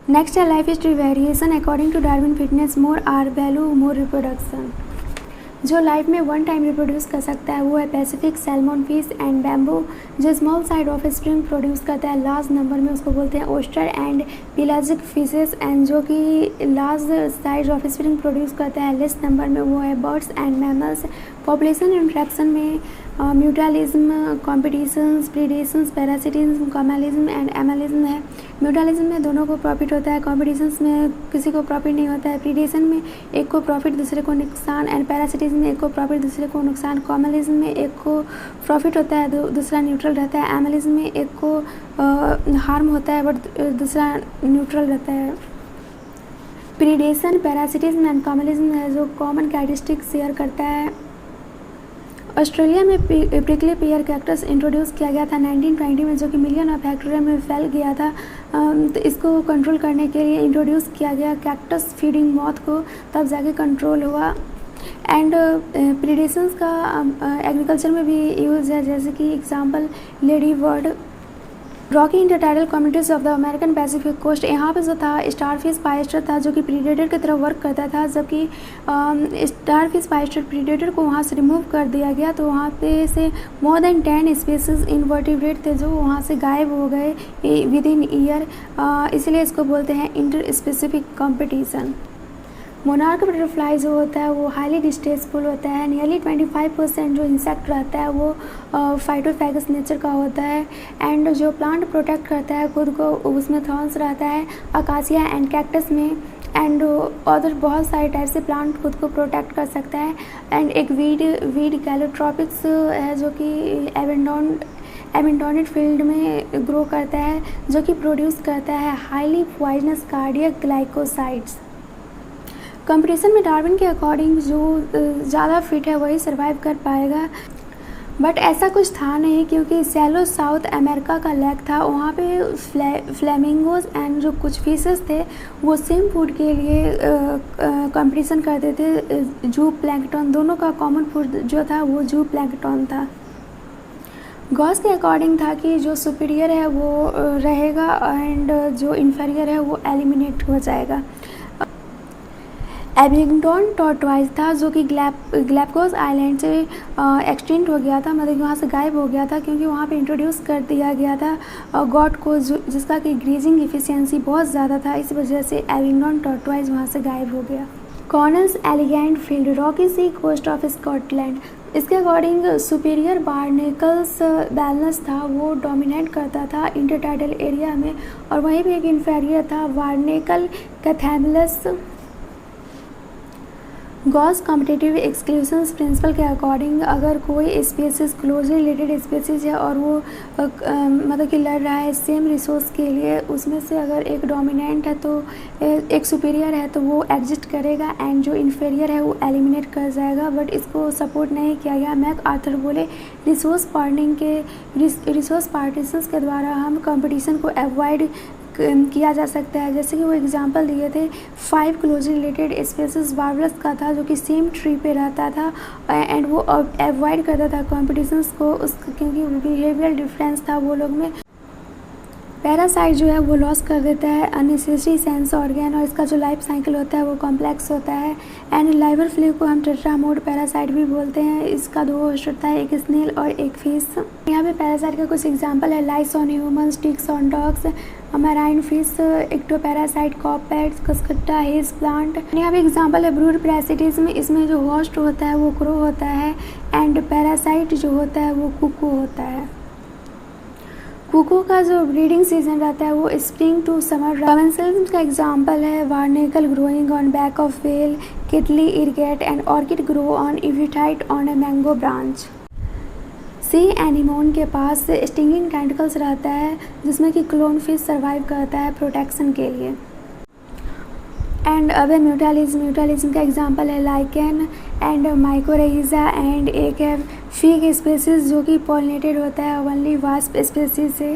Next है life history variation according to Darwin fitness more R value more reproduction. जो life में one time reproduce कर सकता है वो है Pacific salmon fish and bamboo. जो small size offspring produce करता है लार्ज नंबर में उसको बोलते हैं oyster and pelagic fishes. And जो कि large size offspring produce करता है लेस नंबर में वो है birds and mammals. Population interaction में म्यूटालिज्म, कॉम्पिटिशन्स, प्रीडेशंस, पैरासिटिज्म, कॉमेलिज्म एंड एमलिज्म है। म्यूटालिज्म में दोनों को प्रॉफिट होता है, कॉम्पिटिशन्स में किसी को प्रॉफिट नहीं होता है, प्रीडेशन में एक को प्रॉफिट दूसरे को नुकसान, एंड पैरासिटिज्म में एक को प्रॉफिट दूसरे को नुकसान। कॉमेलिज्म में एक को प्रॉफिट होता है दूसरा न्यूट्रल रहता है। एमलिज्म में एक को हार्म होता है बट दूसरा न्यूट्रल रहता है। प्रीडेशन, पैरासिटिज्म एंड कॉमेलिज्म है जो कॉमन कैरेक्टरिस्टिक शेयर करता है। ऑस्ट्रेलिया में प्रिकली पेयर कैक्टस इंट्रोड्यूस किया गया था 1920 में, जो कि मिलियन ऑफ हेक्टेयर में फैल गया था। तो इसको कंट्रोल करने के लिए इंट्रोड्यूस किया गया कैक्टस फीडिंग मॉथ को, तब जाके कंट्रोल हुआ। एंड प्रीडेशंस का एग्रीकल्चर में भी यूज़ है, जैसे कि example lady bird. Rocky intertidal communities of the American Pacific coast, यहाँ पे जो था स्टारफिश पाइस्टर था जो कि प्रीडेटर की तरफ वर्क करता था, जबकि स्टारफिश पाइस्टर प्रीडेटर को वहाँ से रिमूव कर दिया गया। तो वहाँ पे से मोर देन 10 स्पीसीज इनवर्टिब्रेट थे जो वहाँ से गायब हो गए विद इन ईयर, इसलिए इसको बोलते हैं inter specific competition. Monarch butterfly जो होता है वो हाईली डिस्ट्रेसफुल होता है। नियरली 25% जो इंसेक्ट रहता है वो फाइटोफैगस नेचर का होता है। एंड जो प्लांट प्रोटेक्ट करता है खुद को उसमें थॉर्न्स रहता है अकासिया एंड कैक्टस में। एंड अदर बहुत सारे टाइप से प्लांट खुद को प्रोटेक्ट कर सकता है। एंड एक वीड कैलोट्रॉपिक्स है जो कि एबेंडोनेड फील्ड में ग्रो करता है, जो कि प्रोड्यूस करता है highly poisonous cardiac glycosides. Competition में डार्विन के अकॉर्डिंग जो ज़्यादा फिट है वही सर्वाइव कर पाएगा, बट ऐसा कुछ था नहीं, क्योंकि सैलो साउथ अमेरिका का लेक था, वहाँ पे फ्लेमिंगोज एंड जो कुछ फिशेस थे वो सेम फूड के लिए कंपटीशन करते थे। जू प्लैंकटन, दोनों का कॉमन फूड जो था वो जू प्लैंकटन था। गॉस के अकॉर्डिंग था कि जो सुपीरियर है वो रहेगा एंड जो इन्फीरियर है वो एलिमिनेट हो जाएगा। एबिंगडन टॉर्टवाइज था जो कि ग्लैपगोस आइलैंड से एक्सटिंक्ट हो गया था, मतलब वहाँ से गायब हो गया था, क्योंकि वहाँ पे इंट्रोड्यूस कर दिया गया था गॉड को, जिसका कि ग्रीजिंग एफिशिएंसी बहुत ज़्यादा था, इस वजह से एबिंगडन टॉर्टवाइज वहाँ से गायब हो गया। Connell's elegant field, rocky sea coast of Scotland, इसके अकॉर्डिंग सुपीरियर बार्नेकल्स बैलेंस था वो डोमिनेट करता था इंटरटाइडल एरिया में, और वहीं भी एक इन्फीरियर था barnacle Chthamalus. Gause competitive exclusion principle के अकॉर्डिंग अगर कोई स्पीसीज क्लोजली रिलेटेड स्पीसीज है और वो मतलब कि लड़ रहा है सेम रिसोर्स के लिए, उसमें से अगर एक डोमिनेंट है तो एक सुपीरियर है तो वो एग्जिस्ट करेगा एंड जो इन्फीरियर है वो एलिमिनेट कर जाएगा। बट इसको सपोर्ट नहीं किया गया। मैक आर्थर बोले रिसोर्स पार्टीशंस के द्वारा हम कंपटीशन को अवॉइड किया जा सकता है। जैसे कि वो एग्जांपल दिए थे 5 क्लोजली रिलेटेड स्पीसीज बार्बरस का था जो कि सेम ट्री पे रहता था एंड वो अवॉइड करता था कॉम्पिटिशन्स को क्योंकि बिहेवियर डिफरेंस था वो लोग में। पैरासाइट जो है वो लॉस कर देता है अननेसेसरी सेंस ऑर्गन, और इसका जो लाइफ साइकिल होता है वो कॉम्प्लेक्स होता है। एंड लाइवर फ्ली को हम टेट्रामोड पैरासाइट भी बोलते हैं। इसका 2 होस्ट होता है, एक स्नेल और एक फिश। यहाँ पे पैरासाइट का कुछ एग्जांपल है, lice on humans, ticks on dogs, marine fish, ectoparasite, copepods, Cuscuta, hedge plant. यहाँ पे एग्जांपल है ब्रूड पैरासिटिज्म, इसमें जो होस्ट होता है वो क्रो होता है एंड पैरासाइट जो होता है वो कुकू होता है। कुकू का जो ब्रीडिंग सीजन रहता है वो स्प्रिंग टू समर। कमेंसलिज्म का एग्जांपल है barnacle growing on back of whale, cattle इरिगेट and orchid grow on epiphyte on a mango branch. Sea anemone के पास स्टिंगिंग टेंटिकल्स रहता है जिसमें कि क्लोन फिश सर्वाइव करता है प्रोटेक्शन के लिए। एंड अब है म्यूटालिज्म का एग्जांपल है लाइकेन एंड माइकोरेहिजा एंड एक है फिग स्पेसीज जो कि पॉलिनेटेड होता है ओनली वास्प स्पेसीज से।